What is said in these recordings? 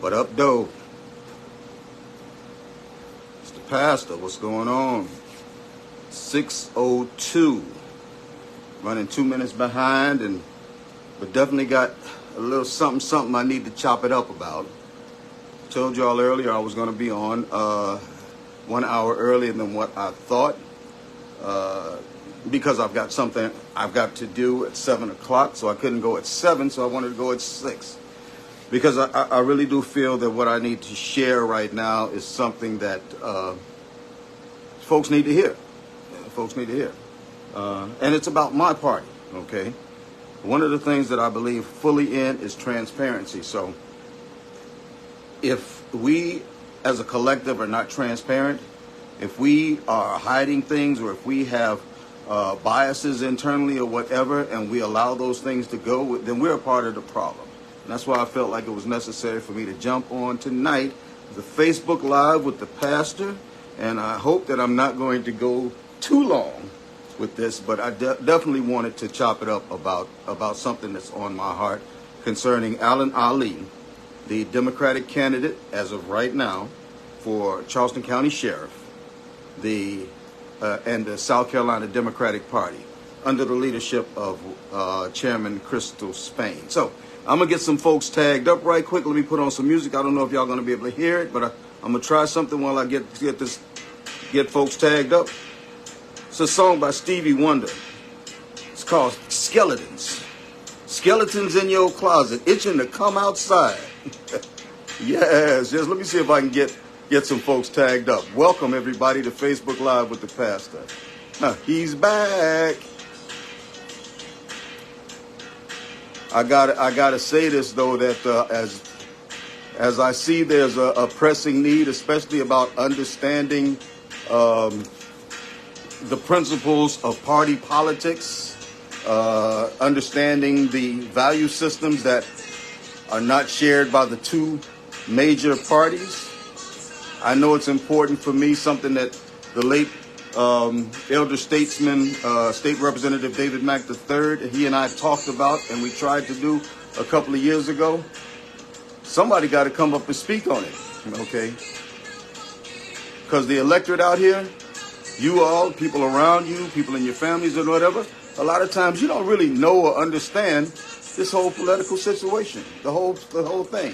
What up, though? It's the pastor. What's going on? 6:02. Running 2 minutes behind, but definitely got a little something I need to chop it up about. Told y'all earlier I was going to be on 1 hour earlier than what I thought because I've got something I've got to do at 7 o'clock, so I couldn't go at 7, so I wanted to go at 6. Because I really do feel that what I need to share right now is something that folks need to hear. Folks need to hear. And it's about my party, okay? One of the things that I believe fully in is transparency. So if we as a collective are not transparent, if we are hiding things, or if we have biases internally or whatever, and we allow those things to go, then we're a part of the problem. And that's why I felt like it was necessary for me to jump on tonight, the Facebook Live with the pastor. And I hope that I'm not going to go too long with this, but I definitely wanted to chop it up about something that's on my heart concerning Alan Ali, the Democratic candidate as of right now for Charleston County Sheriff, and the South Carolina Democratic Party under the leadership of Chairman Crystal Spain. So I'm going to get some folks tagged up right quick. Let me put on some music. I don't know if y'all going to be able to hear it, but I'm going to try something while I get folks tagged up. It's a song by Stevie Wonder. It's called Skeletons. Skeletons in your closet, itching to come outside. Yes. Let me see if I can get some folks tagged up. Welcome, everybody, to Facebook Live with the pastor. He's back. I gotta say this, though, that as I see there's a pressing need, especially about understanding the principles of party politics, understanding the value systems that are not shared by the two major parties. I know it's important for me, something that the late elder statesman, State Representative David Mack III, he and I talked about, and we tried to do a couple of years ago. Somebody got to come up and speak on it, okay? Because the electorate out here, you all, people around you, people in your families or whatever, a lot of times you don't really know or understand this whole political situation, the whole thing.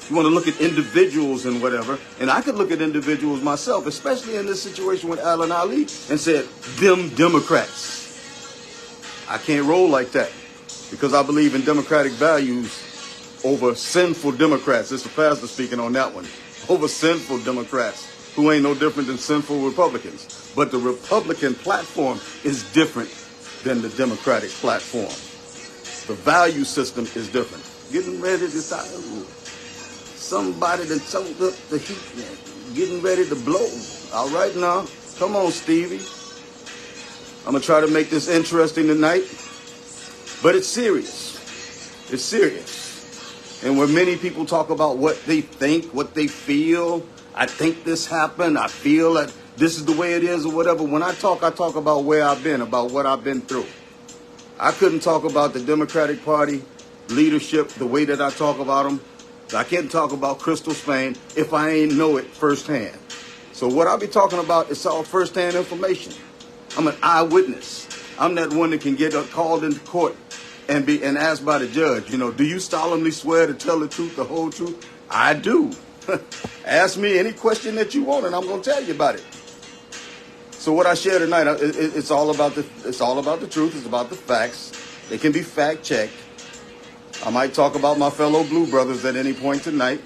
You want to look at individuals and whatever, and I could look at individuals myself, especially in this situation with Alan Ali, and said, them Democrats. I can't roll like that because I believe in democratic values over sinful Democrats. It's the pastor speaking on that one. Over sinful Democrats who ain't no different than sinful Republicans. But the Republican platform is different than the Democratic platform. The value system is different. Getting ready to start. Somebody that choked up the heat, getting ready to blow. All right now, come on, Stevie. I'm going to try to make this interesting tonight, but it's serious. It's serious. And where many people talk about what they think, what they feel, I think this happened, I feel that this is the way it is or whatever. When I talk about where I've been, about what I've been through. I couldn't talk about the Democratic Party leadership the way that I talk about them. I can't talk about Crystal Spain if I ain't know it firsthand. So what I'll be talking about is all firsthand information. I'm an eyewitness. I'm that one that can get called into court and asked by the judge, do you solemnly swear to tell the truth, the whole truth? I do. Ask me any question that you want, and I'm going to tell you about it. So what I share tonight, it's all about the truth. It's about the facts. They can be fact checked. I might talk about my fellow blue brothers at any point tonight,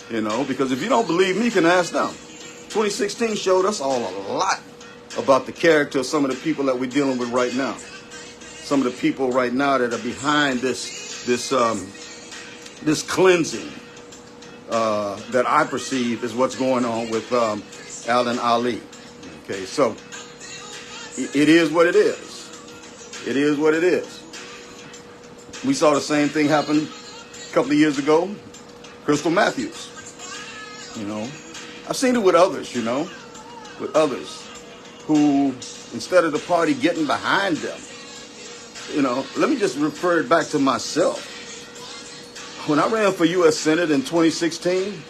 because if you don't believe me, you can ask them. 2016 showed us all a lot about the character of some of the people that we're dealing with right now. Some of the people right now that are behind this cleansing that I perceive is what's going on with Alan Ali. Okay, so it is what it is. It is what it is. We saw the same thing happen a couple of years ago. Crystal Matthews. I've seen it with others, with others who, instead of the party getting behind them, let me just refer it back to myself. When I ran for U.S. Senate in 2016,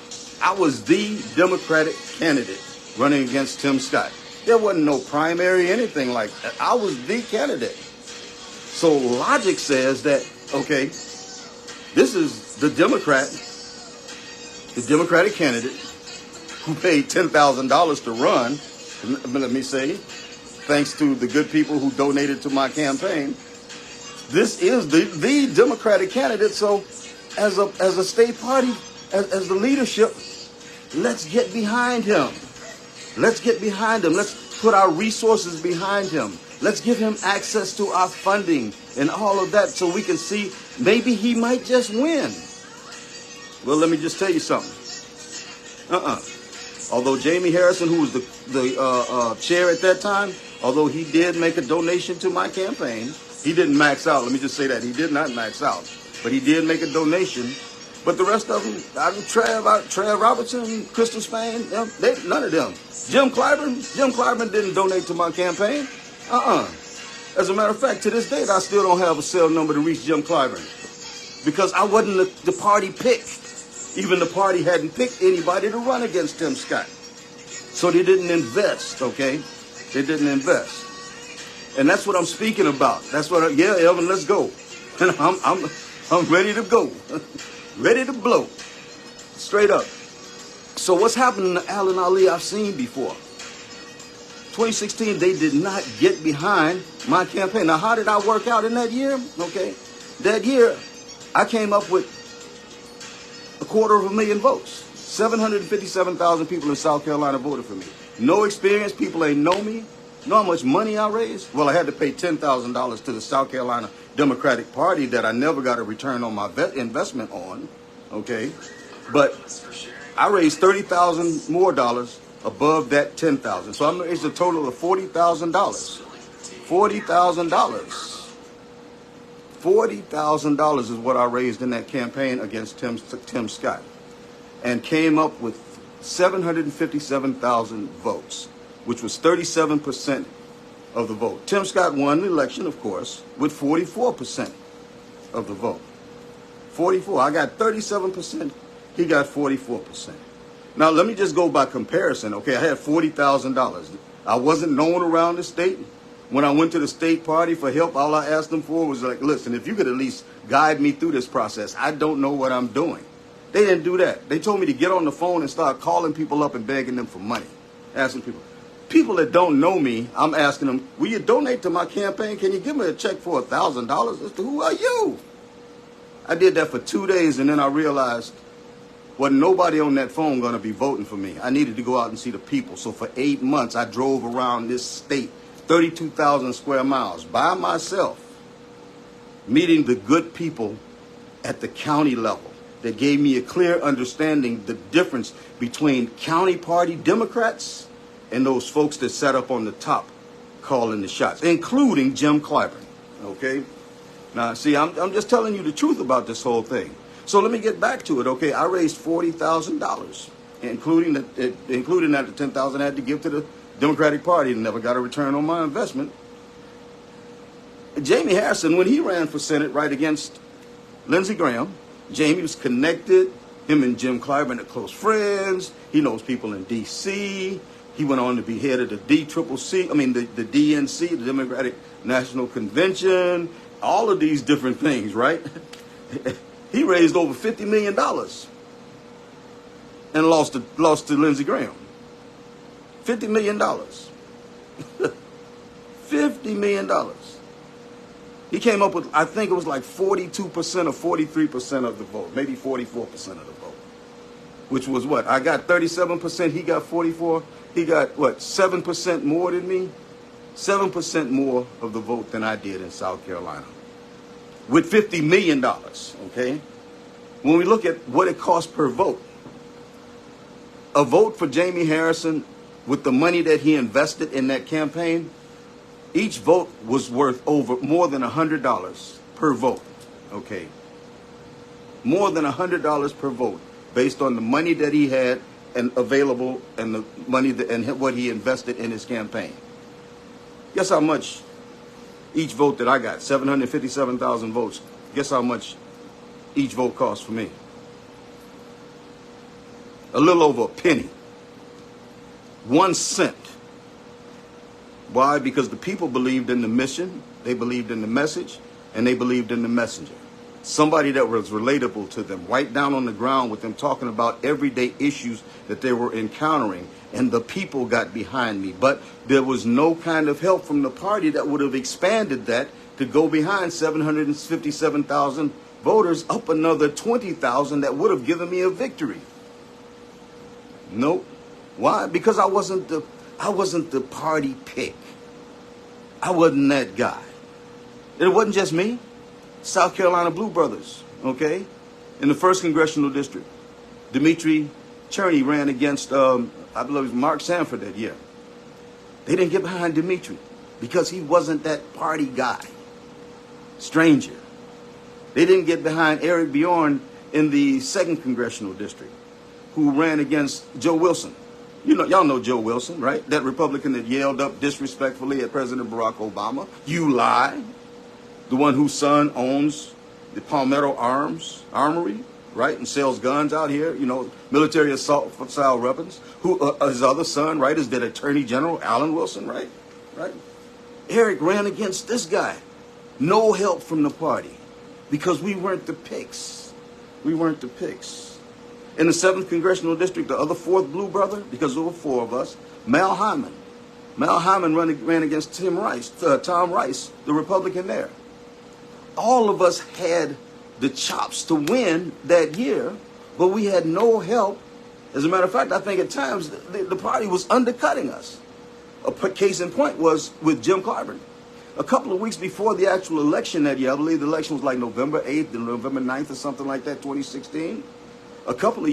I was the Democratic candidate running against Tim Scott. There wasn't no primary, anything like that. I was the candidate. So logic says that, okay, this is the Democratic candidate who paid $10,000 to run. Let me say, thanks to the good people who donated to my campaign, this is the Democratic candidate. So as a state party, as the leadership, let's get behind him. Let's get behind him. Let's put our resources behind him. Let's give him access to our funding and all of that so we can see maybe he might just win. Well, let me just tell you something. Although Jamie Harrison, who was the chair at that time, although he did make a donation to my campaign, he didn't max out. Let me just say that. He did not max out. But he did make a donation. But the rest of them, Trev Robertson, Crystal Spain, none of them. Jim Clyburn didn't donate to my campaign. As a matter of fact, to this date, I still don't have a cell number to reach Jim Clyburn because I wasn't the party pick. Even the party hadn't picked anybody to run against Tim Scott. So they didn't invest, okay? They didn't invest. And that's what I'm speaking about. That's what, yeah, Elvin, let's go. And I'm ready to go. Ready to blow. Straight up. So what's happening to Allen Ali I've seen before. 2016, they did not get behind my campaign. Now, how did I work out in that year? Okay. That year, I came up with 250,000 votes. 757,000 people in South Carolina voted for me. No experience. People ain't know me. Know how much money I raised? Well, I had to pay $10,000 to the South Carolina Democratic Party that I never got a return on my investment on. Okay. But I raised $30,000 more above that $10,000. So I raised a total of $40,000. $40,000. $40,000 is what I raised in that campaign against Tim Scott, and came up with 757,000 votes, which was 37% of the vote. Tim Scott won the election, of course, with 44% of the vote. 44. I got 37%. He got 44%. Now, let me just go by comparison. Okay, I had $40,000. I wasn't known around the state. When I went to the state party for help, all I asked them for was like, listen, if you could at least guide me through this process. I don't know what I'm doing. They didn't do that. They told me to get on the phone and start calling people up and begging them for money. Asking people that don't know me, I'm asking them, will you donate to my campaign? Can you give me a check for $1,000? Who are you? I did that for 2 days, and then I realized wasn't nobody on that phone going to be voting for me. I needed to go out and see the people. So for 8 months, I drove around this state, 32,000 square miles, by myself, meeting the good people at the county level that gave me a clear understanding the difference between county party Democrats and those folks that sat up on the top calling the shots, including Jim Clyburn. Okay? Now, see, I'm just telling you the truth about this whole thing. So let me get back to it. Okay, I raised $40,000, including that the $10,000 I had to give to the Democratic Party and never got a return on my investment. Jamie Harrison, when he ran for Senate right against Lindsey Graham, Jamie was connected. Him and Jim Clyburn are close friends. He knows people in D.C. He went on to be head of the the DNC, the Democratic National Convention, all of these different things, right? He raised over $50 million and lost to Lindsey Graham. $50 million. $50 million. He came up with, I think it was like 42% or 43% of the vote, maybe 44% of the vote, which was what? I got 37%, he got 44%. He got, what, 7% more than me? 7% more of the vote than I did in South Carolina. With $50 million, okay? When we look at what it costs per vote, a vote for Jamie Harrison, with the money that he invested in that campaign, each vote was worth more than $100 per vote, okay? More than $100 per vote, based on the money that he had and available, and the money and what he invested in his campaign. Guess how much each vote that I got, 757,000 votes, guess how much each vote cost for me? A little over a penny. 1 cent. Why? Because the people believed in the mission, they believed in the message, and they believed in the messenger. Somebody that was relatable to them, right down on the ground with them, talking about everyday issues that they were encountering, and the people got behind me. But there was no kind of help from the party that would have expanded that to go behind 757,000 voters, up another 20,000 that would have given me a victory. Nope. Why? Because I wasn't the party pick. I wasn't that guy. It wasn't just me. South Carolina Blue Brothers, okay? In the 1st Congressional District, Dimitri Cherney ran against, I believe it was Mark Sanford that year. They didn't get behind Dimitri because he wasn't that party guy. Stranger. They didn't get behind Eric Bjorn in the 2nd Congressional District, who ran against Joe Wilson. You know, y'all know Joe Wilson, right? That Republican that yelled up disrespectfully at President Barack Obama. You lie. The one whose son owns the Palmetto Armory, right? And sells guns out here, you know, military assault style weapons. Who, his other son, right, is that Attorney General Alan Wilson, right? Right? Eric ran against this guy. No help from the party because we weren't the picks. We weren't the picks. In the 7th Congressional District, the other 4th Blue Brother, because there were 4 of us, Mal Hyman. Mal Hyman ran against Tom Rice, the Republican there. All of us had the chops to win that year, but we had no help. As a matter of fact, I think at times the party was undercutting us. A case in point was with Jim Clyburn. A couple of weeks before the actual election that year, I believe the election was like November 8th and November 9th or something like that, 2016. A couple of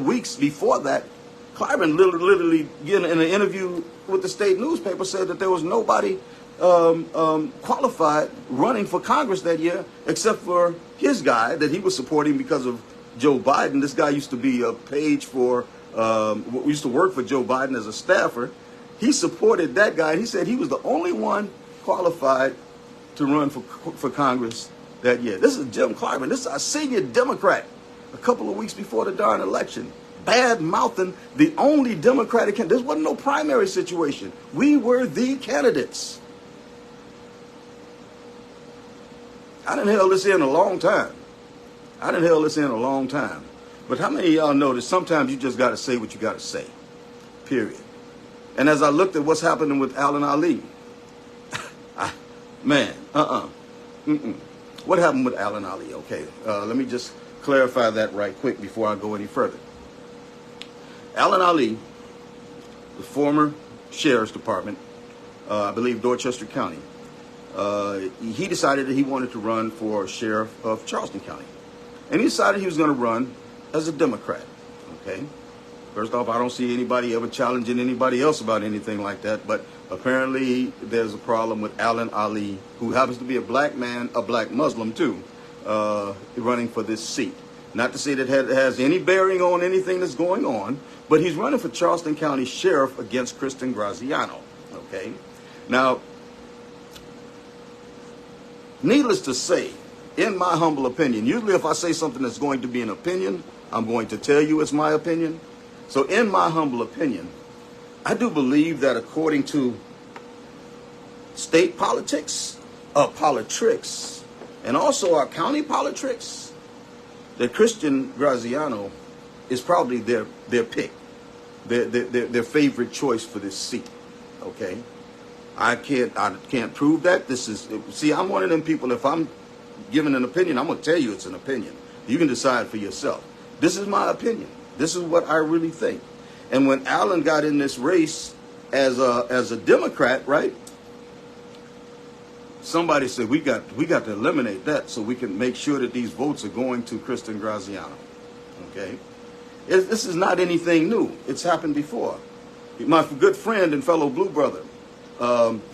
weeks before that, Clyburn literally in an interview with the state newspaper said that there was nobody qualified running for Congress that year except for his guy that he was supporting because of Joe Biden. This guy used to be a page for, we used to work for Joe Biden as a staffer. He supported that guy. He said he was the only one qualified to run for Congress that year. This is Jim Clyburn. This is our senior Democrat a couple of weeks before the darn election. Bad mouthing the only Democratic candidate. This wasn't no primary situation. We were the candidates. I done held this in a long time. But how many of y'all know that sometimes you just got to say what you got to say? Period. And as I looked at what's happening with Alan Ali, What happened with Alan Ali? Okay, let me just clarify that right quick before I go any further. Alan Ali, the former sheriff's department, I believe Dorchester County, he decided that he wanted to run for sheriff of Charleston County. And he decided he was going to run as a Democrat, okay? First off, I don't see anybody ever challenging anybody else about anything like that, but apparently there's a problem with Alan Ali, who happens to be a black man, a black Muslim too, running for this seat. Not to say that it has any bearing on anything that's going on, but he's running for Charleston County Sheriff against Kristen Graziano, okay? Now, needless to say, in my humble opinion, usually if I say something that's going to be an opinion, I'm going to tell you it's my opinion. So in my humble opinion, I do believe that according to state politics, POLITRICKS, and also our county POLITRICKS, that Kristen Graziano is probably their pick, their favorite choice for this seat, okay? I can't prove that. See, I'm one of them people, if I'm giving an opinion, I'm going to tell you it's an opinion. You can decide for yourself. This is my opinion. This is what I really think. And when Alan got in this race as a Democrat, right? Somebody said we got to eliminate that so we can make sure that these votes are going to Kristen Graziano. Okay, this is not anything new. It's happened before. My good friend and fellow Blue brother,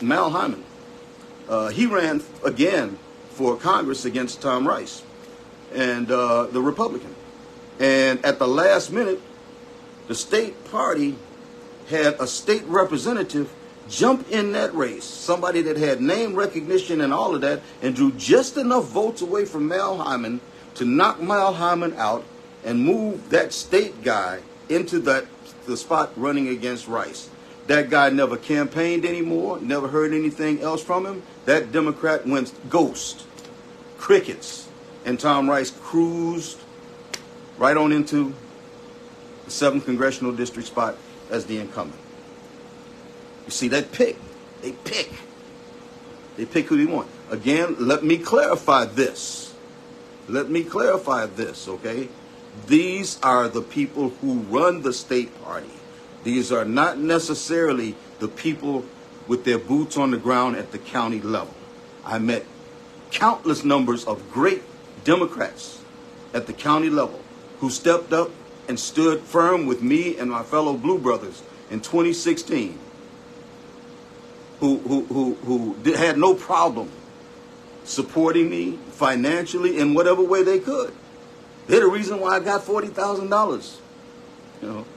Mal Hyman, he ran again for Congress against Tom Rice and the Republican. And at the last minute, the state party had a state representative jump in that race, somebody that had name recognition and all of that, and drew just enough votes away from Mal Hyman to knock Mal Hyman out and moved that state guy into the spot running against Rice. That guy never campaigned anymore, never heard anything else from him. That Democrat went ghost, crickets, and Tom Rice cruised right on into the 7th Congressional District spot as the incumbent. You see, they pick who they want. Again, let me clarify this. Okay? These are the people who run the state party. These are not necessarily the people with their boots on the ground at the county level. I met countless numbers of great Democrats at the county level who stepped up and stood firm with me and my fellow Blue Brothers in 2016, who had no problem supporting me financially in whatever way they could. They're the reason why I got $40,000,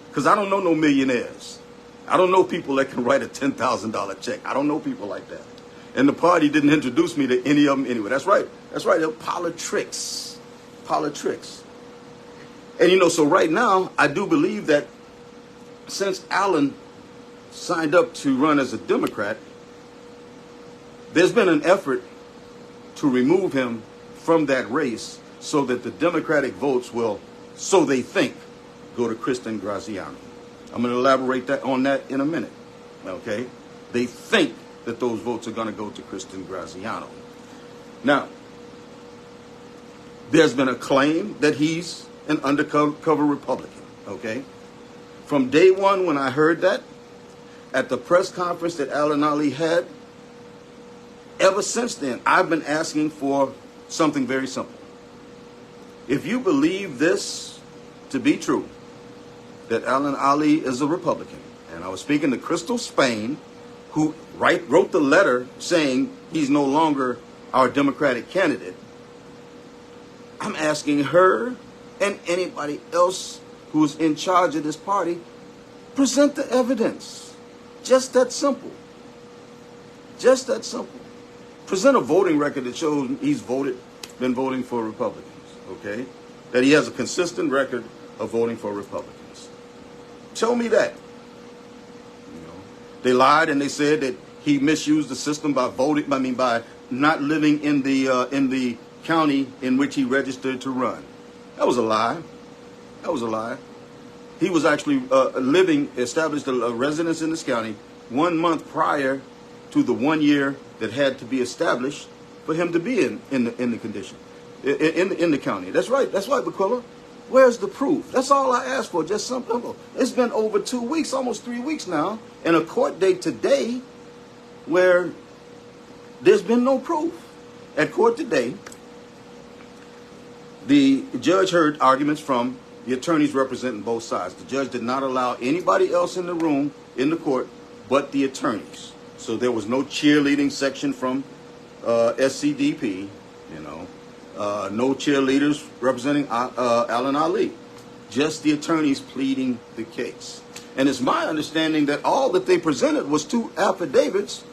because I don't know no millionaires. I don't know people that can write a $10,000 check. I don't know people like that. And the party didn't introduce me to any of them anyway. That's right. They're POLITRICKS. And so right now, I do believe that since Alan signed up to run as a Democrat, there's been an effort to remove him from that race so that the Democratic votes will, so they think, go to Kristen Graziano. I'm going to elaborate on that in a minute. Okay? They think that those votes are going to go to Kristen Graziano. Now, there's been a claim that he's an undercover Republican. Okay? From day one when I heard that, at the press conference that Alan Ali had, ever since then, I've been asking for something very simple. If you believe this to be true, that Alan Ali is a Republican, and I was speaking to Crystal Spain, who wrote the letter saying he's no longer our Democratic candidate, I'm asking her and anybody else who's in charge of this party, present the evidence. Just that simple. Just that simple. Present a voting record that shows he's been voting for Republicans, okay? That he has a consistent record of voting for Republicans. Show me that. They lied and they said that he misused the system by by not living in the county in which he registered to run. That was a lie. He was actually established a residence in this county 1 month prior to the 1 year that had to be established for him to be in the condition, in the county. That's right, Baquilla. Where's the proof? That's all I asked for, just simple. It's been over 2 weeks, almost 3 weeks now, and a court date today where there's been no proof. At court today, the judge heard arguments from the attorneys representing both sides. The judge did not allow anybody else in the room, in the court, but the attorneys. So there was no cheerleading section from SCDP, no cheerleaders representing Alan Ali, just the attorneys pleading the case. And it's my understanding that all that they presented was 2 affidavits,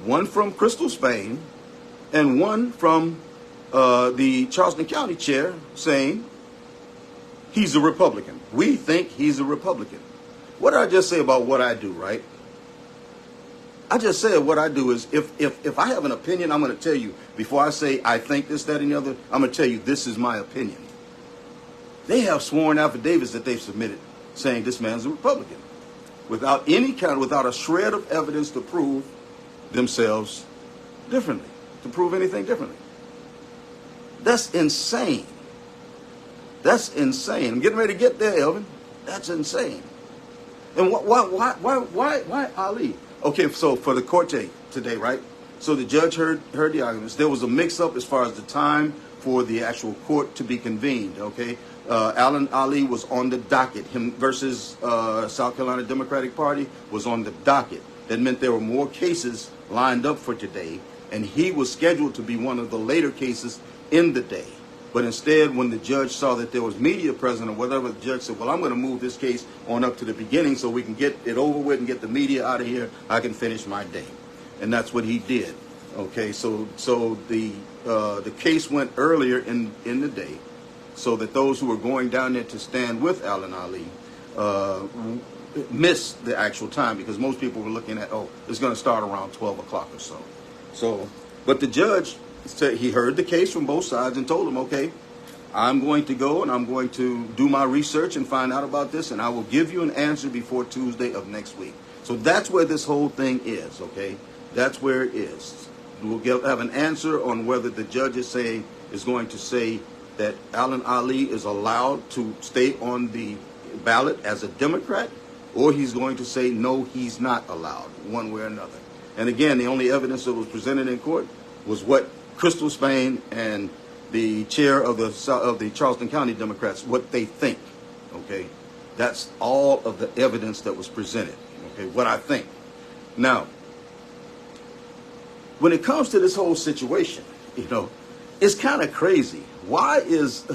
one from Crystal Spain and one from the Charleston County chair saying he's a Republican. We think he's a Republican. What did I just say about what I do, right? I just said what I do is if I have an opinion, I'm going to tell you, before I say I think this, that, and the other, I'm going to tell you this is my opinion. They have sworn affidavits that they've submitted saying this man's a Republican without a shred of evidence to prove themselves differently, to prove anything differently. That's insane. I'm getting ready to get there, Elvin. That's insane. And why Ali? Okay, so for the court today, right? So the judge heard the arguments. There was a mix-up as far as the time for the actual court to be convened, okay? Alan Ali was on the docket. Him versus South Carolina Democratic Party was on the docket. That meant there were more cases lined up for today, and he was scheduled to be one of the later cases in the day. But instead, when the judge saw that there was media present or whatever, the judge said, well, I'm going to move this case on up to the beginning so we can get it over with and get the media out of here. I can finish my day. And that's what he did. Okay, so the case went earlier in the day. so that those who were going down there to stand with Alan Ali missed the actual time, because most people were looking at, oh, it's going to start around 12 o'clock or so. But the judge said he heard the case from both sides and told him, okay, I'm going to go and I'm going to do my research and find out about this, and I will give you an answer before Tuesday of next week. So that's where this whole thing is, okay? That's where it is. We'll have an answer on whether the judge is going to say that Alan Ali is allowed to stay on the ballot as a Democrat, or he's going to say, no, he's not allowed, one way or another. And again, the only evidence that was presented in court was what Crystal Spain and the chair of the Charleston County Democrats, what they think, okay? That's all of the evidence that was presented, okay, what I think. Now, when it comes to this whole situation, you know, it's kind of crazy. Why is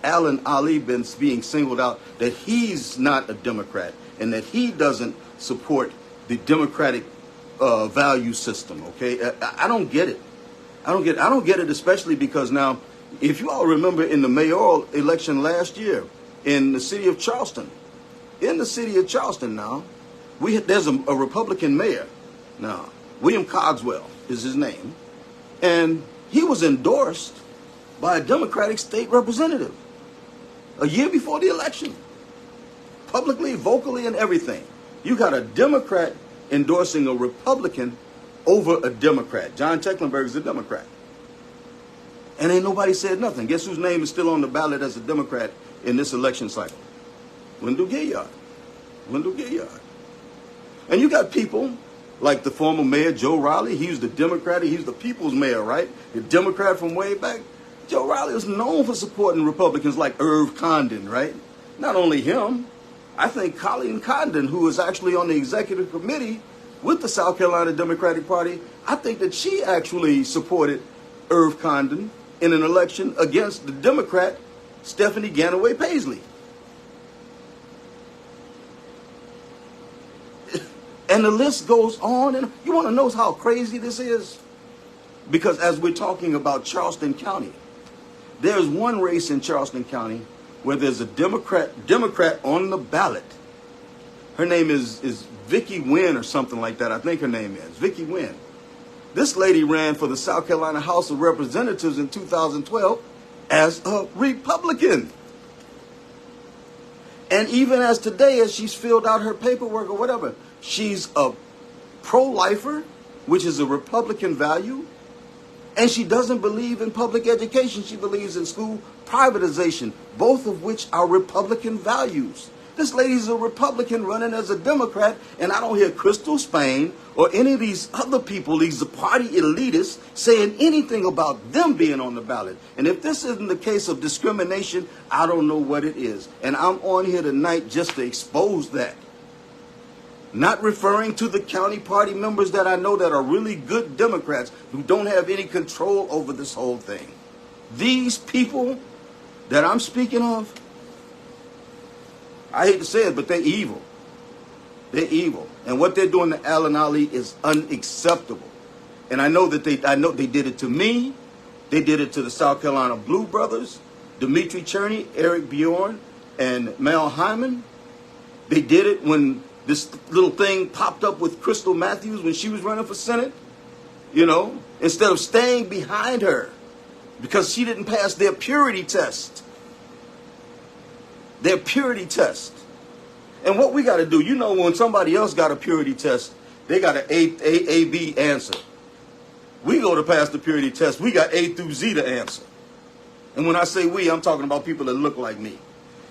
Alan Ali being singled out that he's not a Democrat and that he doesn't support the Democratic value system? Okay, I don't get it. I don't get it, especially because now, if you all remember in the mayoral election last year in the city of Charleston, now, there's a Republican mayor now. William Cogswell is his name, and he was endorsed by a Democratic state representative a year before the election, publicly, vocally, and everything. You got a Democrat endorsing a Republican over a Democrat. John Tecklenburg is a Democrat. And ain't nobody said nothing. Guess whose name is still on the ballot as a Democrat in this election cycle? Wendell Gilliard. And you got people like the former mayor, Joe Riley. He was the Democrat. He was the people's mayor, right? The Democrat from way back. Joe Riley was known for supporting Republicans like Irv Condon, right? Not only him. I think Colleen Condon, who is actually on the executive committee with the South Carolina Democratic Party, I think that she actually supported Irv Condon in an election against the Democrat Stephanie Ganaway Paisley. And the list goes on. And you want to know how crazy this is? Because as we're talking about Charleston County, there's one race in Charleston County where there's a Democrat on the ballot. Her name is Vicki Wynn or something like that. I think her name is Vicki Wynn. This lady ran for the South Carolina House of Representatives in 2012 as a Republican. And even as today, as she's filled out her paperwork or whatever, she's a pro-lifer, which is a Republican value. And she doesn't believe in public education. She believes in school privatization, both of which are Republican values. This lady's a Republican running as a Democrat, and I don't hear Crystal Spain or any of these other people, these party elitists, saying anything about them being on the ballot. And if this isn't the case of discrimination, I don't know what it is. And I'm on here tonight just to expose that. Not referring to the county party members that I know that are really good Democrats who don't have any control over this whole thing. These people that I'm speaking of, I hate to say it, but they're evil. They're evil. And what they're doing to Alan Ali is unacceptable. And I know they did it to me. They did it to the South Carolina Blue Brothers, Dimitri Cherney, Eric Bjorn, and Mel Hyman. They did it when this little thing popped up with Crystal Matthews when she was running for Senate. You know, instead of staying behind her because she didn't pass their purity test. Their purity test. And what we got to do, you know, when somebody else got a purity test, they got an A-B answer. We go to pass the purity test, we got A through Z to answer. And when I say we, I'm talking about people that look like me.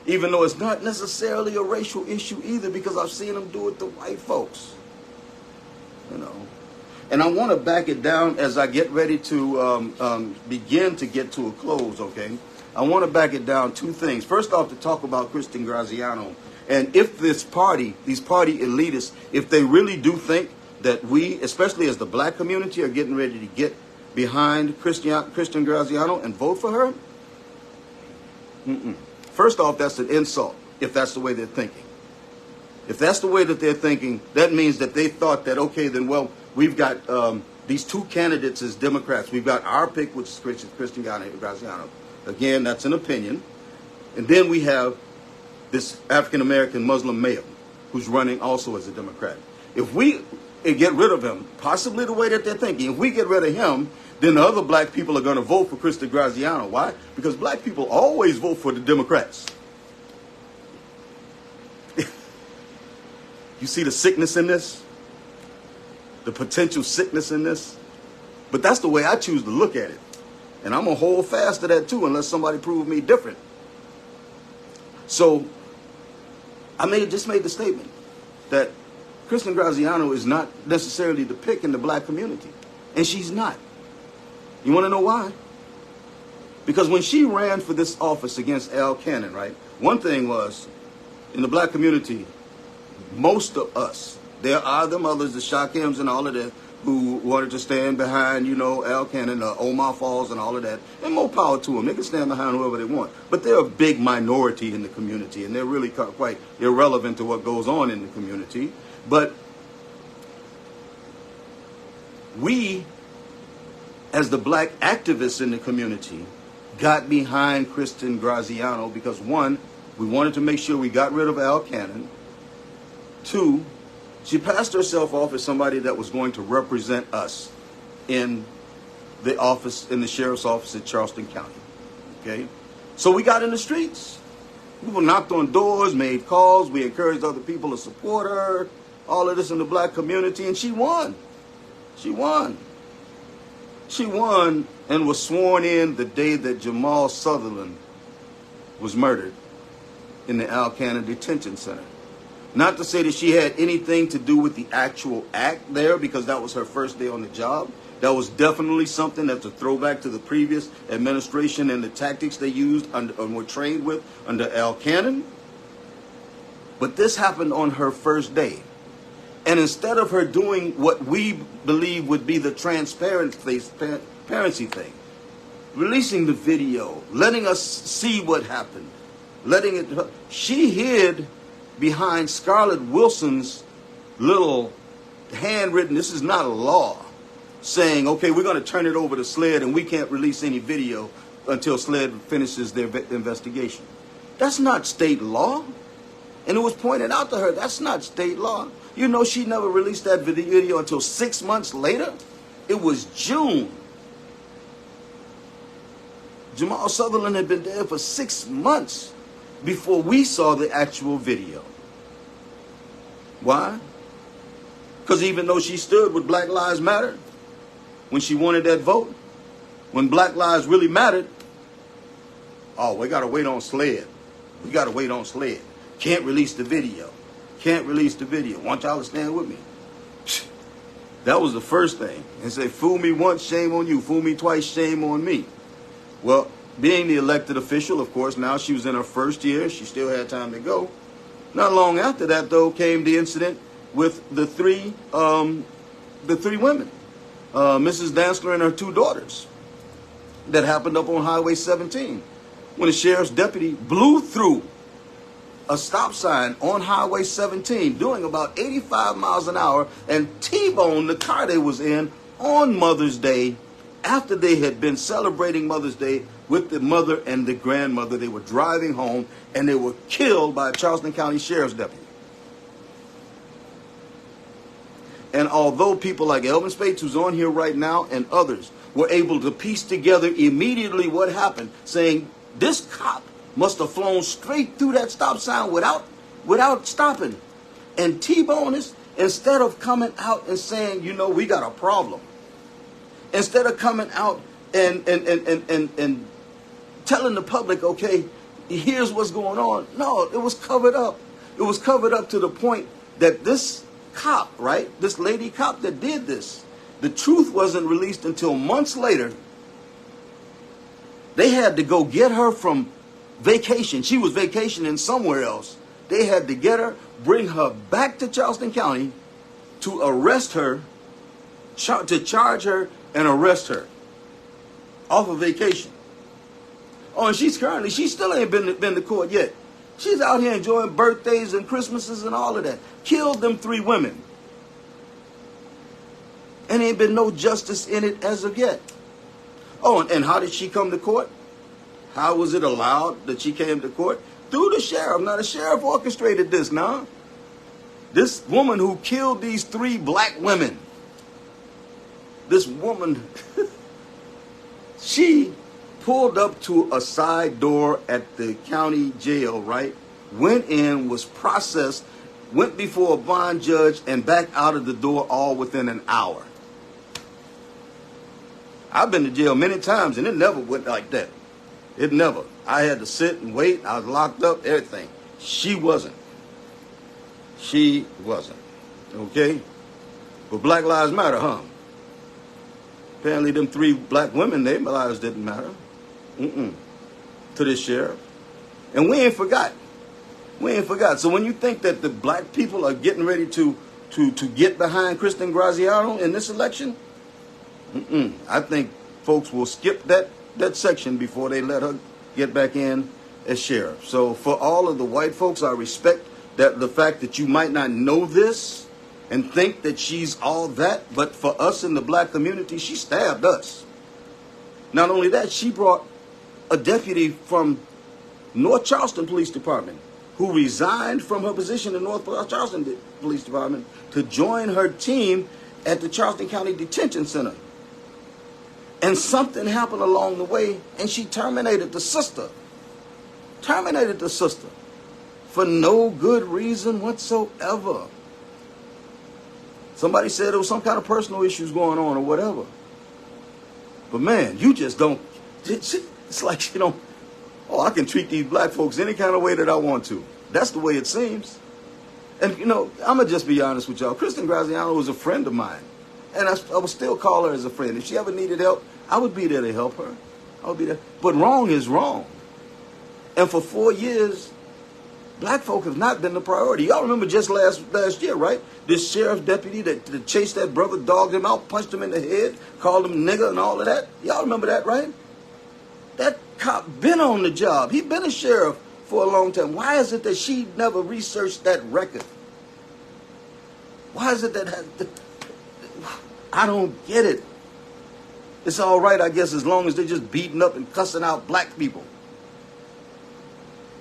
Even though it's not necessarily a racial issue either, because I've seen them do it to white folks. You know. And I want to back it down as I get ready to begin to get to a close, okay? I want to back it down two things. First off, to talk about Kristen Graziano. And if these party elitists, if they really do think that we, especially as the black community, are getting ready to get behind Kristen Graziano and vote for her, first off, that's an insult, if that's the way they're thinking. If that's the way that they're thinking, that means that they thought that, okay, then, well, we've got these two candidates as Democrats. We've got our pick, which is Kristen Graziano. Again, that's an opinion. And then we have this African-American Muslim male who's running also as a Democrat. If we get rid of him, possibly the way that they're thinking, if we get rid of him, then the other black people are going to vote for Krista Graziano. Why? Because black people always vote for the Democrats. You see the sickness in this? The potential sickness in this? But that's the way I choose to look at it. And I'm going to hold fast to that too, unless somebody prove me different. So I just made the statement that Kristen Graziano is not necessarily the pick in the black community. And she's not. You want to know why? Because when she ran for this office against Al Cannon, right, one thing was, in the black community, most of us, there are them others, the Shakims and all of that, who wanted to stand behind, you know, Al Cannon, Omar Falls and all of that. And more power to them. They can stand behind whoever they want. But they're a big minority in the community, and they're really quite irrelevant to what goes on in the community. But we, as the black activists in the community, got behind Kristen Graziano because, one, we wanted to make sure we got rid of Al Cannon. Two, she passed herself off as somebody that was going to represent us in the office, in the sheriff's office in Charleston County. Okay? So we got in the streets. People knocked on doors, made calls. We encouraged other people to support her. All of this in the black community, and she won. She won. She won and was sworn in the day that Jamal Sutherland was murdered in the Al Cannon Detention Center. Not to say that she had anything to do with the actual act there, because that was her first day on the job. That was definitely something that's a throwback to the previous administration and the tactics they used and were trained with under Al Cannon. But this happened on her first day. And instead of her doing what we believe would be the transparency thing, releasing the video, letting us see what happened, she hid behind Scarlett Wilson's little handwritten, this is not a law, saying, okay, we're going to turn it over to SLED and we can't release any video until SLED finishes their investigation. That's not state law. And it was pointed out to her, that's not state law. You know, she never released that video until 6 months later. It was June. Jamal Sutherland had been dead for 6 months before we saw the actual video. Why? Because even though she stood with Black Lives Matter, when she wanted that vote, when Black Lives really mattered, oh, we got to wait on SLED. We got to wait on SLED. Can't release the video. Can't release the video. Want y'all to stand with me. That was the first thing. And say, fool me once, shame on you. Fool me twice, shame on me. Well, being the elected official, of course, now she was in her first year. She still had time to go. Not long after that, though, came the incident with the three women. Mrs. Dantzler and her two daughters. That happened up on Highway 17. When the sheriff's deputy blew through a stop sign on Highway 17 doing about 85 miles an hour and T-boned the car they was in on Mother's Day after they had been celebrating Mother's Day with the mother and the grandmother. They were driving home and they were killed by a Charleston County Sheriff's deputy. And although people like Elvin Spates, who's on here right now, and others were able to piece together immediately what happened, saying this cop must have flown straight through that stop sign without stopping and T-bone us, instead of coming out and saying, you know, we got a problem. Instead of coming out and telling the public, okay, here's what's going on. No, it was covered up. It was covered up to the point that this cop, right, this lady cop that did this, the truth wasn't released until months later. They had to go get her from vacation. She was vacationing somewhere else. They had to get her, bring her back to Charleston County to arrest her, to charge her and arrest her off of vacation. Oh, and she still ain't been to court yet. She's out here enjoying birthdays and Christmases and all of that. Killed them three women. And ain't been no justice in it as of yet. Oh, and how did she come to court? How was it allowed that she came to court? Through the sheriff. Now, the sheriff orchestrated this now. This woman who killed these 3 black women, this woman, she pulled up to a side door at the county jail, right? Went in, was processed, went before a bond judge, and back out of the door all within an hour. I've been to jail many times, and it never went like that. It never. I had to sit and wait. I was locked up, everything. She wasn't. She wasn't. Okay? But Black Lives Matter, huh? Apparently them 3 black women, their lives didn't matter. To this sheriff. And we ain't forgot. We ain't forgot. So when you think that the black people are getting ready to get behind Kristen Graziano in this election, I think folks will skip that section before they let her get back in as sheriff. So for all of the white folks, I respect that the fact that you might not know this and think that she's all that, but for us in the black community, she stabbed us. Not only that, she brought a deputy from North Charleston Police Department who resigned from her position in North Charleston Police Department to join her team at the Charleston County Detention Center. And something happened along the way, and she terminated the sister. Terminated the sister for no good reason whatsoever. Somebody said there was some kind of personal issues going on or whatever. But man, you just don't, it's like, you know, oh, I can treat these black folks any kind of way that I want to. That's the way it seems. And, you know, I'm going to just be honest with y'all. Kristen Graziano was a friend of mine. And I would still call her as a friend. If she ever needed help, I would be there to help her. I would be there. But wrong is wrong. And for 4 years, black folk have not been the priority. Y'all remember just last year, right? This sheriff deputy that chased that brother, dogged him out, punched him in the head, called him nigger and all of that. Y'all remember that, right? That cop been on the job. He been a sheriff for a long time. Why is it that she never researched that record? Why is it that I don't get it. It's all right, I guess, as long as they're just beating up and cussing out black people.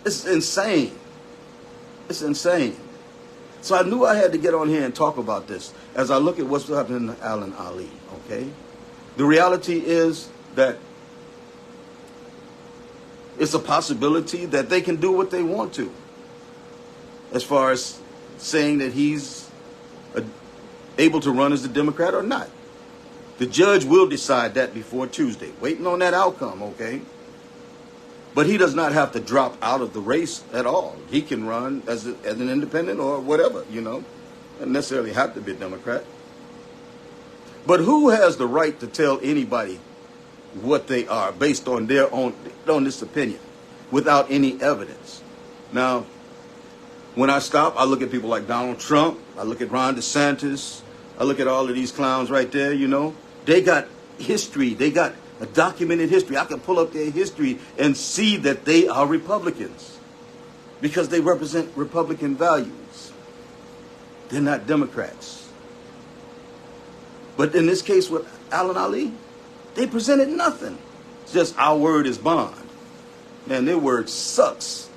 It's insane. It's insane. So I knew I had to get on here and talk about this as I look at what's happening to Alan Ali, okay? The reality is that it's a possibility that they can do what they want to as far as saying that he's able to run as a Democrat or not. The judge will decide that before Tuesday. Waiting on that outcome, okay? But he does not have to drop out of the race at all. He can run as an independent or whatever, you know. Doesn't necessarily have to be a Democrat. But who has the right to tell anybody what they are based on their own, on this opinion without any evidence? Now, when I stop, I look at people like Donald Trump. I look at Ron DeSantis. I look at all of these clowns right there, you know. They got history. They got a documented history. I can pull up their history and see that they are Republicans because they represent Republican values. They're not Democrats. But in this case with Alan Ali, they presented nothing. It's just our word is bond. Man, their word sucks.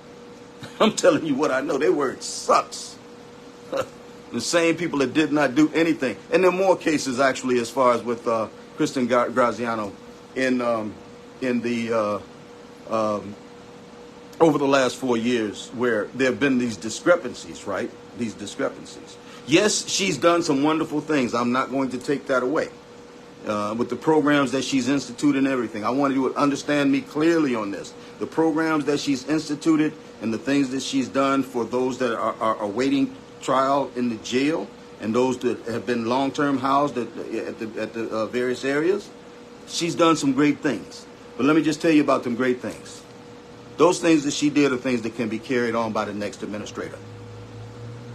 I'm telling you what I know. Their word sucks. The same people that did not do anything. And there are more cases, actually, as far as with Kristen Graziano in the over the last 4 years where there have been these discrepancies, right? These discrepancies. Yes, she's done some wonderful things. I'm not going to take that away. With the programs that she's instituted and everything. I want you to understand me clearly on this. The programs that she's instituted and the things that she's done for those that are awaiting trial in the jail and those that have been long-term housed at the various areas, she's done some great things. But let me just tell you about them great things. Those things that she did are things that can be carried on by the next administrator.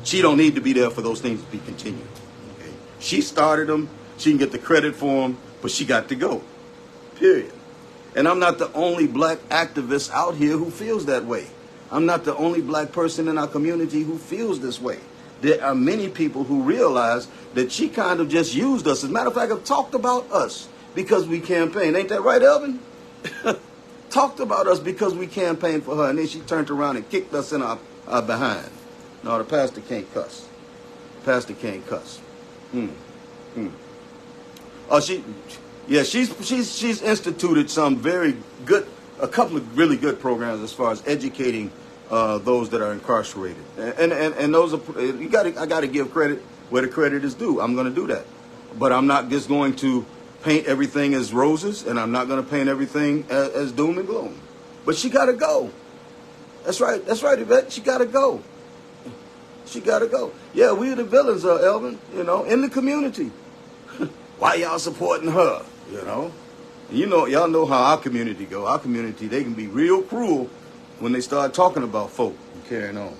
She don't need to be there for those things to be continued. Okay? She started them. She can get the credit for them, but she got to go. Period. And I'm not the only black activist out here who feels that way. I'm not the only black person in our community who feels this way. There are many people who realize that she kind of just used us. As a matter of fact, have talked about us because we campaigned. Ain't that right, Elvin? talked about us because we campaigned for her, and then she turned around and kicked us in our behind. No, the pastor can't cuss. Pastor can't cuss. Oh, she's instituted some very good, a couple of really good programs as far as educating those that are incarcerated, and those are I got to give credit where the credit is due. I'm going to do that, but I'm not just going to paint everything as roses, and I'm not going to paint everything as doom and gloom. But she got to go. That's right, Yvette. She got to go. She got to go. Yeah, we are the villains, Elvin. You know, in the community. Why y'all supporting her? You know, y'all know how our community go. Our community, they can be real cruel when they start talking about folk and carrying on.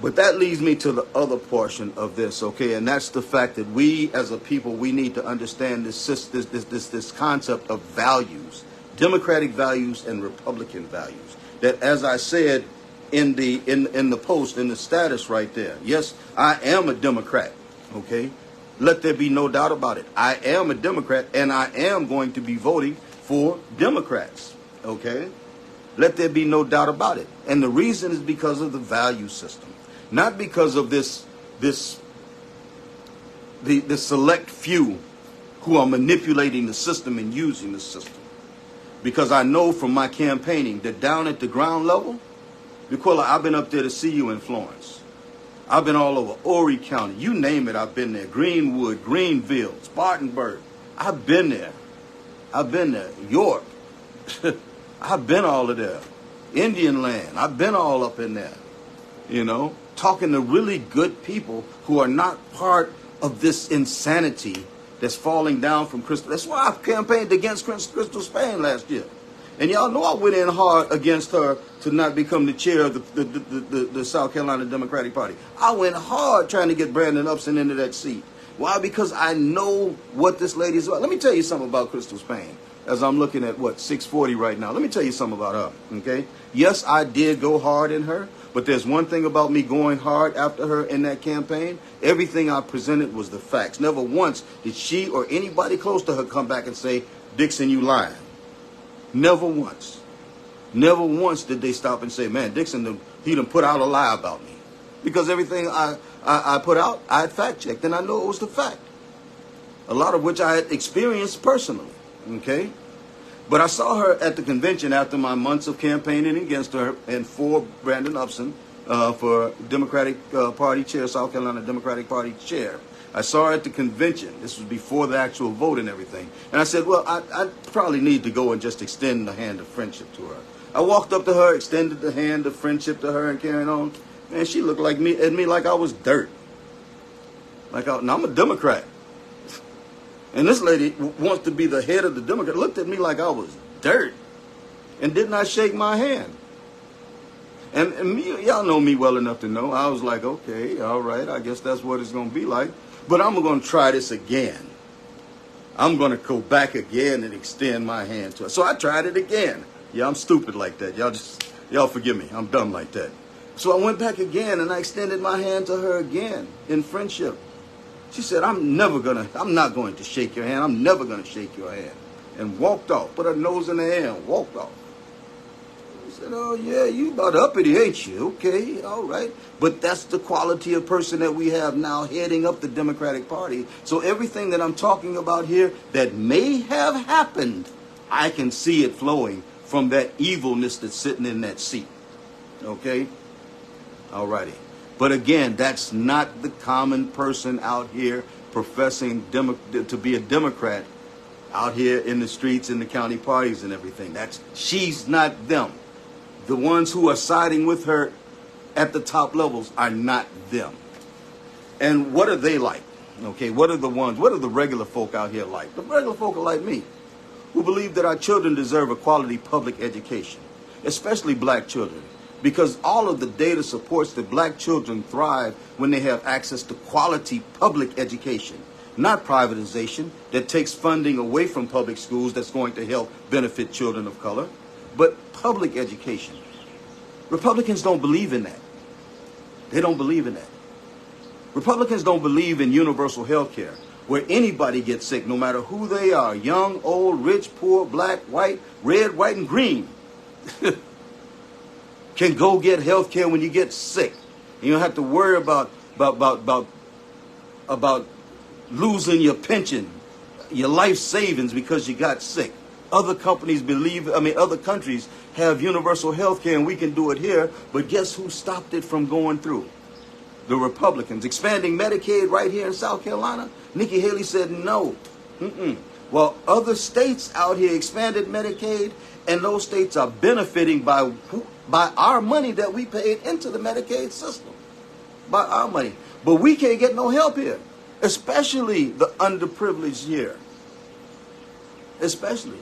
But that leads me to the other portion of this, okay, and that's the fact that we, as a people, we need to understand this concept of values, democratic values and Republican values. That, as I said in the post, in the status right there, yes, I am a Democrat, okay. Let there be no doubt about it. I am a Democrat, and I am going to be voting for Democrats, okay. Let there be no doubt about it. And the reason is because of the value system. Not because of the select few who are manipulating the system and using the system. Because I know from my campaigning that down at the ground level, Nicola, I've been up there to see you in Florence. I've been all over Horry County. You name it, I've been there. Greenwood, Greenville, Spartanburg. I've been there. York. I've been all of there. Indian Land. I've been all up in there. You know, talking to really good people who are not part of this insanity that's falling down from Crystal. That's why I campaigned against Crystal Spain last year. And y'all know I went in hard against her to not become the chair of the South Carolina Democratic Party. I went hard trying to get Brandon Upson into that seat. Why? Because I know what this lady is about. Let me tell you something about Crystal Spain. As I'm looking at, 640 right now. Let me tell you something about her, okay? Yes, I did go hard in her, but there's one thing about me going hard after her in that campaign. Everything I presented was the facts. Never once did she or anybody close to her come back and say, Dixon, you lying. Never once. Never once did they stop and say, man, Dixon, he done put out a lie about me. Because everything I put out, I had fact-checked, and I know it was the fact. A lot of which I had experienced personally, okay? But I saw her at the convention after my months of campaigning against her and for Brandon Upson for Democratic Party chair, South Carolina Democratic Party chair. I saw her at the convention. This was before the actual vote and everything. And I said, well, I probably need to go and just extend the hand of friendship to her. I walked up to her, extended the hand of friendship to her and carrying on. Man, she looked at me like I was dirt. Now I'm a Democrat. And this lady wants to be the head of the Democrat. Looked at me like I was dirt and did not shake my hand. And me, y'all know me well enough to know. I was like, okay, all right, I guess that's what it's going to be like. But I'm going to try this again. I'm going to go back again and extend my hand to her. So I tried it again. Yeah, I'm stupid like that. Y'all forgive me. I'm dumb like that. So I went back again and I extended my hand to her again in friendship. She said, I'm not going to shake your hand. I'm never going to shake your hand. And walked off, put her nose in the air and walked off. I said, oh, yeah, you about uppity, ain't you? Okay, all right. But that's the quality of person that we have now heading up the Democratic Party. So everything that I'm talking about here that may have happened, I can see it flowing from that evilness that's sitting in that seat. Okay? All righty. But again, that's not the common person out here professing to be a Democrat out here in the streets, in the county parties and everything. She's not them. The ones who are siding with her at the top levels are not them. And what are they like? Okay, what are the regular folk out here like? The regular folk are like me, who believe that our children deserve a quality public education, especially black children. Because all of the data supports that black children thrive when they have access to quality public education, not privatization that takes funding away from public schools that's going to help benefit children of color, but public education. Republicans don't believe in that. They don't believe in that. Republicans don't believe in universal health care. where anybody gets sick, no matter who they are, young, old, rich, poor, black, white, red, white, and green, can go get health care when you get sick. You don't have to worry about losing your pension, your life savings because you got sick. Other countries have universal health care and we can do it here, but guess who stopped it from going through? The Republicans. Expanding Medicaid right here in South Carolina, Nikki Haley said no. While other states out here expanded Medicaid, and those states are benefiting by our money that we paid into the Medicaid system. By our money. But we can't get no help here. Especially the underprivileged here. Especially.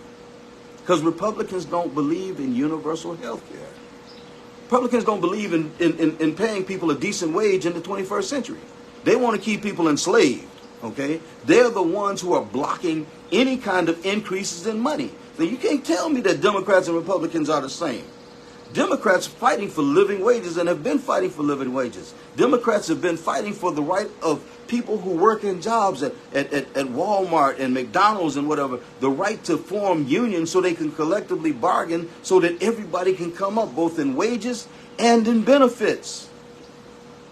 Because Republicans don't believe in universal health care. Republicans don't believe in paying people a decent wage in the 21st century. They want to keep people enslaved, okay? They're the ones who are blocking any kind of increases in money. So you can't tell me that Democrats and Republicans are the same. Democrats are fighting for living wages and have been fighting for living wages. Democrats have been fighting for the right of people who work in jobs at Walmart and McDonald's and whatever, the right to form unions so they can collectively bargain so that everybody can come up both in wages and in benefits.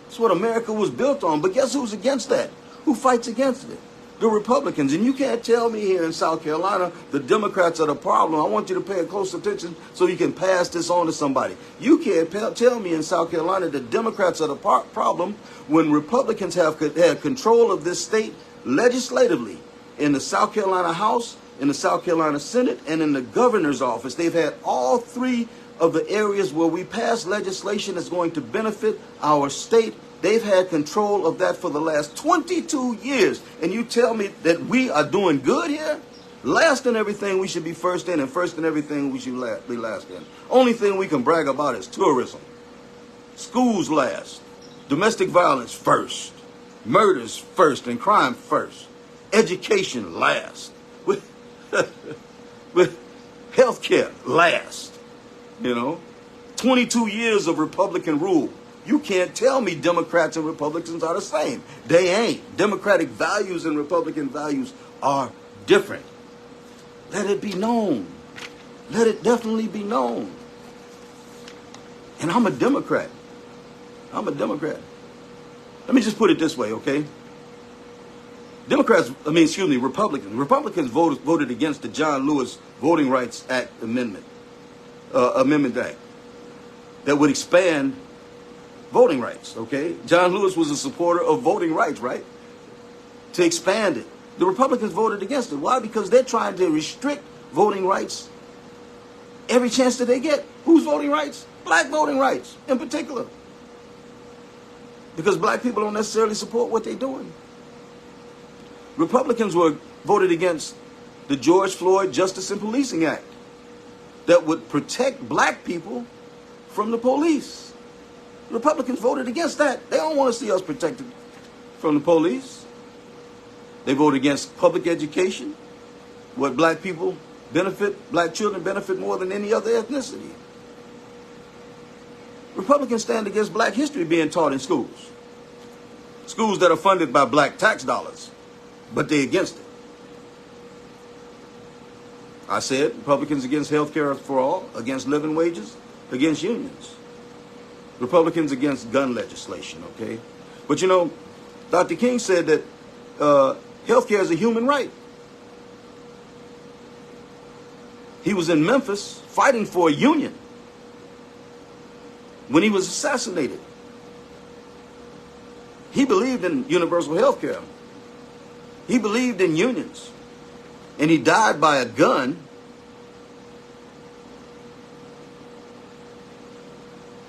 That's what America was built on. But guess who's against that? Who fights against it? The Republicans. And you can't tell me here in South Carolina the Democrats are the problem. I want you to pay close attention so you can pass this on to somebody. You can't tell me in South Carolina the Democrats are the problem when Republicans have had control of this state legislatively in the South Carolina House, in the South Carolina Senate, and in the governor's office. They've had all three of the areas where we pass legislation that's going to benefit our state. They've had control of that for the last 22 years. And you tell me that we are doing good here? Last in everything we should be first in, and first in everything we should be last in. Only thing we can brag about is tourism. Schools last. Domestic violence first. Murders first and crime first. Education last. With health care last. 22 years of Republican rule. You can't tell me Democrats and Republicans are the same. They ain't. Democratic values and Republican values are different. Let it be known. Let it definitely be known. And I'm a Democrat. Let me just put it this way, okay? Republicans voted against the John Lewis Voting Rights Act Amendment Act that would expand voting rights, okay? John Lewis was a supporter of voting rights, right? To expand it. The Republicans voted against it. Why? Because they're trying to restrict voting rights every chance that they get. Whose voting rights? Black voting rights, in particular. Because black people don't necessarily support what they're doing. Republicans voted against the George Floyd Justice and Policing Act that would protect black people from the police. Republicans voted against that. They don't want to see us protected from the police. They voted against public education, what black people benefit, black children benefit more than any other ethnicity. Republicans stand against black history being taught in schools. Schools that are funded by black tax dollars, but they're against it. I said Republicans against health care for all, against living wages, against unions. Republicans against gun legislation, okay? But Dr. King said that health care is a human right. He was in Memphis fighting for a union when he was assassinated. He believed in universal health care. He believed in unions. And he died by a gun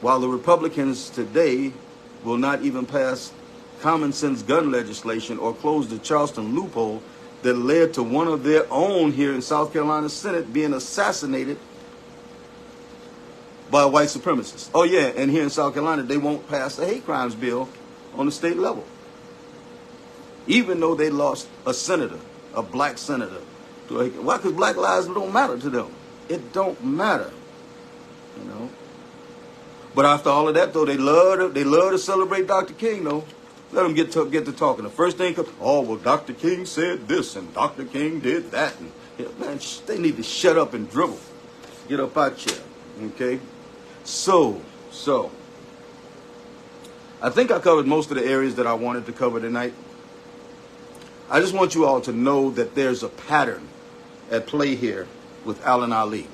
while the Republicans today will not even pass common sense gun legislation or close the Charleston loophole that led to one of their own here in South Carolina Senate being assassinated by a white supremacist. Oh yeah, and here in South Carolina they won't pass the hate crimes bill on the state level. Even though they lost a senator, a black senator. Why? Because black lives don't matter to them. It don't matter, But after all of that, though, they love to celebrate Dr. King, though. Let them get to talking. The first thing comes, oh, well, Dr. King said this and Dr. King did that. And, yeah, man, they need to shut up and dribble. Get up out here, okay? So, I think I covered most of the areas that I wanted to cover tonight. I just want you all to know that there's a pattern at play here with Allen Ali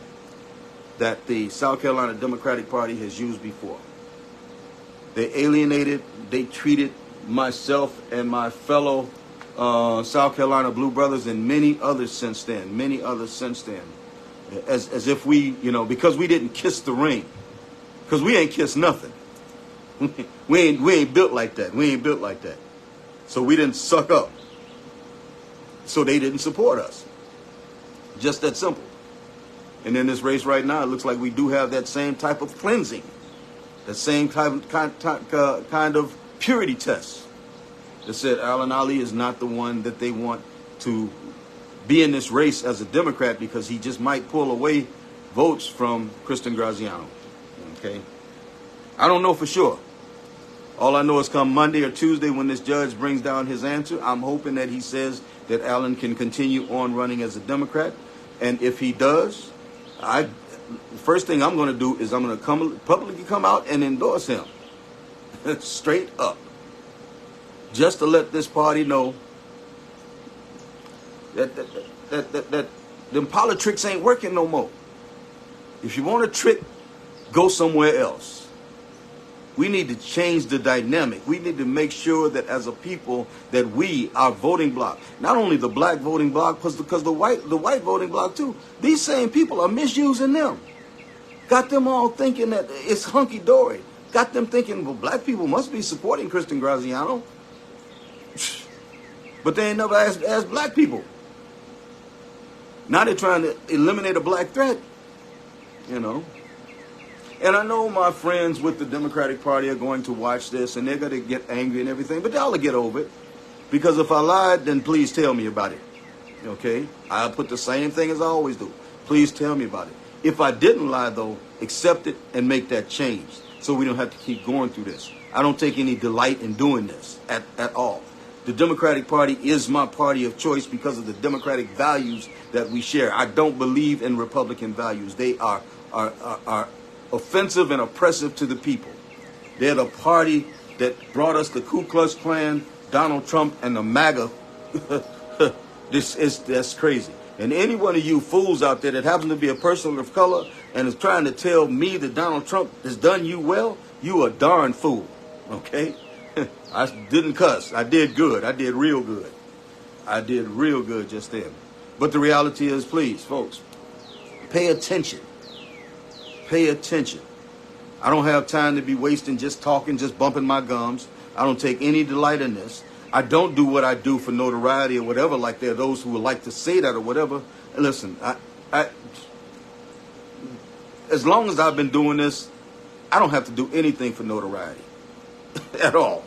that the South Carolina Democratic Party has used before. They alienated, they treated myself and my fellow South Carolina Blue Brothers and many others since then, as if we, you know, because we didn't kiss the ring, because we ain't kissed nothing. we ain't built like that. We ain't built like that. So we didn't suck up. So they didn't support us. Just that simple. And in this race right now, it looks like we do have that same type of cleansing, that same kind of purity test that said Allen Ali is not the one that they want to be in this race as a Democrat because he just might pull away votes from Kristen Graziano. Okay? I don't know for sure. All I know is come Monday or Tuesday when this judge brings down his answer, I'm hoping that he says that Allen can continue on running as a Democrat. And if he does, the first thing I'm going to do is I'm going to publicly come out and endorse him. Straight up. Just to let this party know that them POLITRICKS ain't working no more. If you want a trick, go somewhere else. We need to change the dynamic. We need to make sure that as a people that we, our voting bloc, not only the black voting bloc, because the white voting bloc too, these same people are misusing them. Got them all thinking that it's hunky-dory. Got them thinking, well, black people must be supporting Kristen Graziano. But they ain't never asked black people. Now they're trying to eliminate a black threat, you know. And I know my friends with the Democratic Party are going to watch this and they're going to get angry and everything, but they'll get over it. Because if I lied, then please tell me about it. Okay? I'll put the same thing as I always do. Please tell me about it. If I didn't lie, though, accept it and make that change so we don't have to keep going through this. I don't take any delight in doing this at all. The Democratic Party is my party of choice because of the democratic values that we share. I don't believe in Republican values. They are offensive and oppressive to the people. They're the party that brought us the Ku Klux Klan, Donald Trump, and the MAGA. That's crazy. And any one of you fools out there that happen to be a person of color and is trying to tell me that Donald Trump has done you well, you a darn fool. Okay? I didn't cuss. I did good. I did real good. I did real good just then. But the reality is, please, folks, pay attention. Pay attention. I don't have time to be wasting just talking, just bumping my gums. I don't take any delight in this. I don't do what I do for notoriety or whatever, like there are those who would like to say that or whatever. And listen, as long as I've been doing this, I don't have to do anything for notoriety. At all.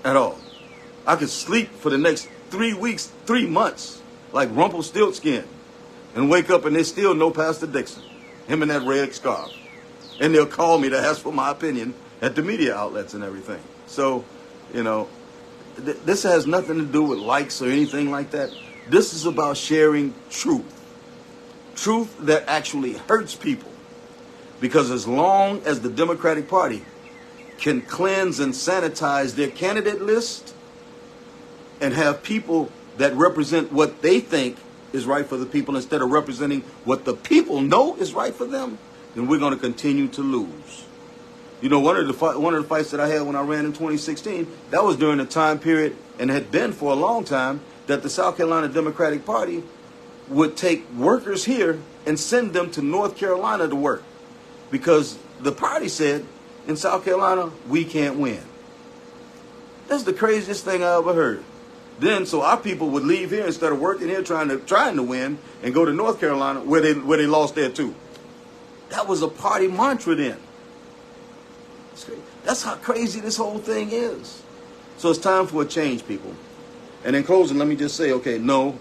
At all. I could sleep for the next 3 weeks, 3 months, like Rumpelstiltskin, and wake up and they still know Pastor Dixon. Him in that red scarf. And they'll call me to ask for my opinion at the media outlets and everything. So, you know, this has nothing to do with likes or anything like that. This is about sharing truth. Truth that actually hurts people. Because as long as the Democratic Party can cleanse and sanitize their candidate list and have people that represent what they think is right for the people instead of representing what the people know is right for them, then we're going to continue to lose. You know, one of the fights that I had when I ran in 2016, that was during a time period, and had been for a long time, that the South Carolina Democratic Party would take workers here and send them to North Carolina to work. Because the party said, in South Carolina, we can't win. That's the craziest thing I ever heard. Then, so our people would leave here instead of working here trying to win and go to North Carolina where they lost there too. That was a party mantra then. That's how crazy this whole thing is. So it's time for a change, people. And in closing, let me just say, okay, no.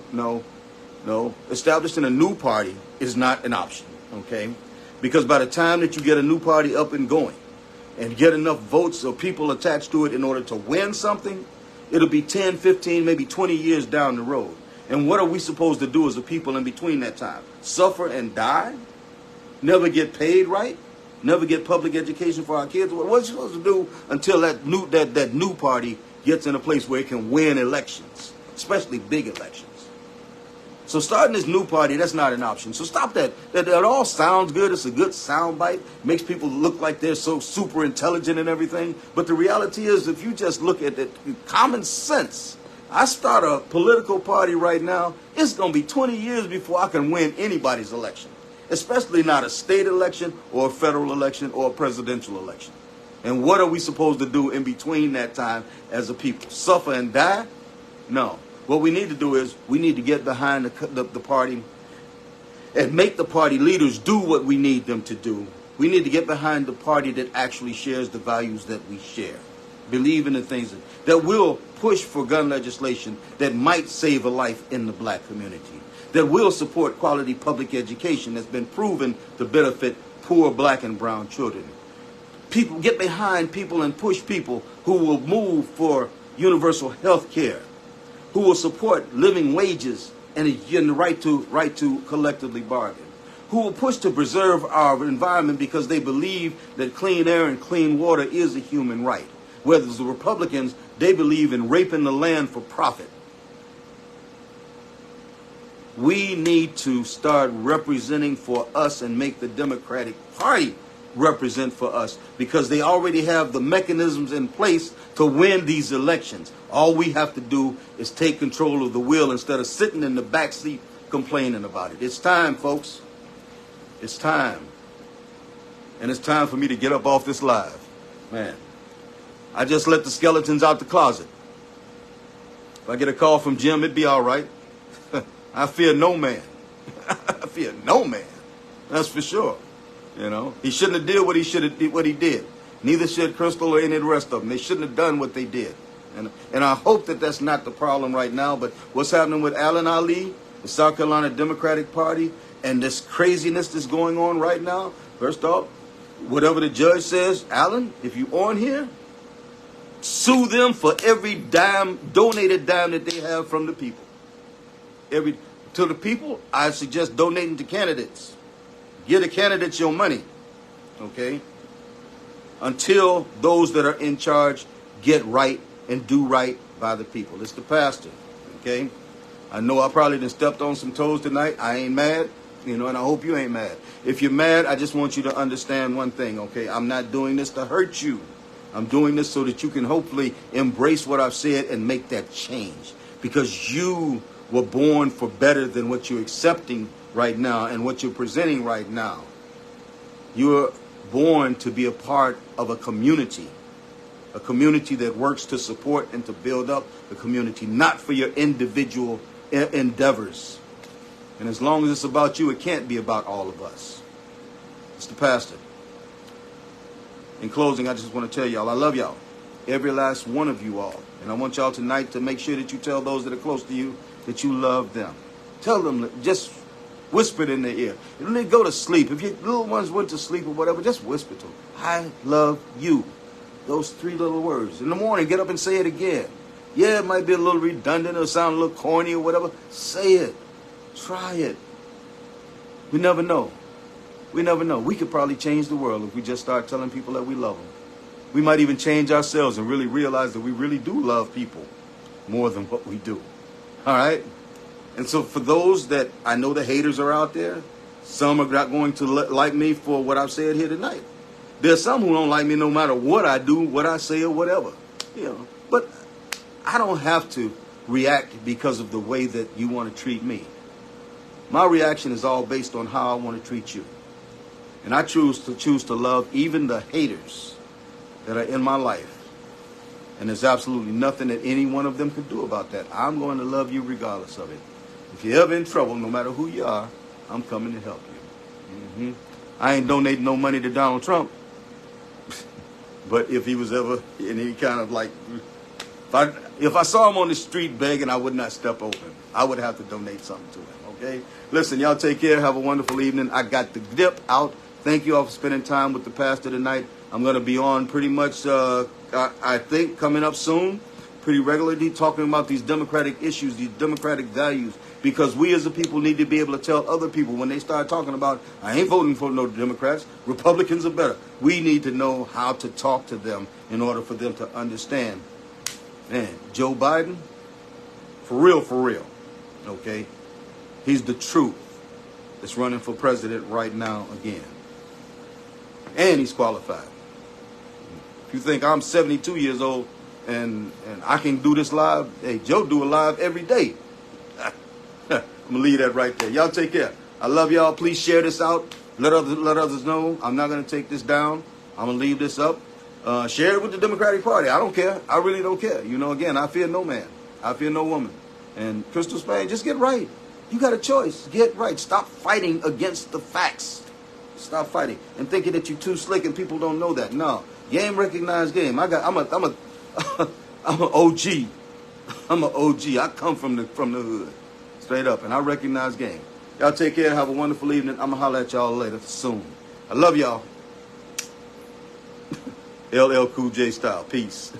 Establishing a new party is not an option, okay? Because by the time that you get a new party up and going, and get enough votes or people attached to it in order to win something, it'll be 10, 15, maybe 20 years down the road. And what are we supposed to do as a people in between that time? Suffer and die? Never get paid right? Never get public education for our kids? What are you supposed to do until that new party gets in a place where it can win elections, especially big elections? So starting this new party, that's not an option. So stop that. That all sounds good. It's a good soundbite. Makes people look like they're so super intelligent and everything. But the reality is, if you just look at it, common sense, I start a political party right now, it's going to be 20 years before I can win anybody's election, especially not a state election or a federal election or a presidential election. And what are we supposed to do in between that time as a people? Suffer and die? No. What we need to do is we need to get behind the party and make the party leaders do what we need them to do. We need to get behind the party that actually shares the values that we share. Believe in the things that will push for gun legislation that might save a life in the black community. That will support quality public education that's been proven to benefit poor black and brown children. People get behind people and push people who will move for universal health care, who will support living wages and the right to collectively bargain, who will push to preserve our environment because they believe that clean air and clean water is a human right. Whether it's the Republicans, they believe in raping the land for profit. We need to start representing for us and make the Democratic Party represent for us, because they already have the mechanisms in place to win these elections. All we have to do is take control of the wheel instead of sitting in the back seat complaining about it. It's time, folks. It's time. And it's time for me to get up off this live. Man, I just let the skeletons out the closet. If I get a call from Jim, it'd be all right. I fear no man. I fear no man. That's for sure. You know, he shouldn't have did what he did. Neither should Crystal or any of the rest of them. They shouldn't have done what they did. And I hope that that's not the problem right now. But what's happening with Alan Ali, the South Carolina Democratic Party, and this craziness that's going on right now? First off, whatever the judge says, Alan, if you on here, sue them for every donated dime that they have from the people. To the people, I suggest donating to candidates. Give the candidates your money, okay? Until those that are in charge get right and do right by the people. It's the pastor, okay? I know I probably done stepped on some toes tonight. I ain't mad, you know, and I hope you ain't mad. If you're mad, I just want you to understand one thing, okay? I'm not doing this to hurt you. I'm doing this so that you can hopefully embrace what I've said and make that change. Because you were born for better than what you're accepting right now and what you're presenting right now. You're born to be a part of a community that works to support and to build up the community, not for your individual endeavors. And as long as it's about you, it can't be about all of us. It's the pastor. In closing, I just want to tell y'all, I love y'all, every last one of you all. And I want y'all tonight to make sure that you tell those that are close to you that you love them. Tell them, just whisper it in their ear. When they go to sleep, if your little ones went to sleep or whatever, just whisper to them, I love you. Those 3 little words. In the morning, get up and say it again. Yeah, it might be a little redundant or sound a little corny or whatever. Say it. Try it. We never know. We never know. We could probably change the world if we just start telling people that we love them. We might even change ourselves and really realize that we really do love people more than what we do. All right? And so for those that I know the haters are out there, some are not going to like me for what I've said here tonight. There's some who don't like me no matter what I do, what I say, or whatever. You know, but I don't have to react because of the way that you want to treat me. My reaction is all based on how I want to treat you. And I choose to love even the haters that are in my life. And there's absolutely nothing that any one of them could do about that. I'm going to love you regardless of it. If you're ever in trouble, no matter who you are, I'm coming to help you. I ain't donating no money to Donald Trump. But if he was ever in any kind of like, if I saw him on the street begging, I would not step over him. I would have to donate something to him, okay? Listen, y'all take care. Have a wonderful evening. I got the dip out. Thank you all for spending time with the pastor tonight. I'm going to be on pretty much, I think, coming up soon, pretty regularly, talking about these democratic issues, these democratic values, because we as a people need to be able to tell other people when they start talking about, I ain't voting for no Democrats, Republicans are better. We need to know how to talk to them in order for them to understand. Man, Joe Biden, for real, okay? He's the truth that's running for president right now again. And he's qualified. If you think I'm 72 years old and I can do this live, hey, Joe do a live every day. I'm going to leave that right there. Y'all take care. I love y'all. Please share this out. Let others know. I'm not going to take this down. I'm going to leave this up. Share it with the Democratic Party. I don't care. I really don't care. You know, again, I fear no man. I fear no woman. And Crystal Spain, just get right. You got a choice. Get right. Stop fighting against the facts. Stop fighting and thinking that you're too slick and people don't know that. No, game recognized game. I'm an OG. I'm an OG. I come from the hood, straight up, and I recognize game. Y'all take care. Have a wonderful evening. I'm gonna holler at y'all later soon. I love y'all. LL Cool J style. Peace.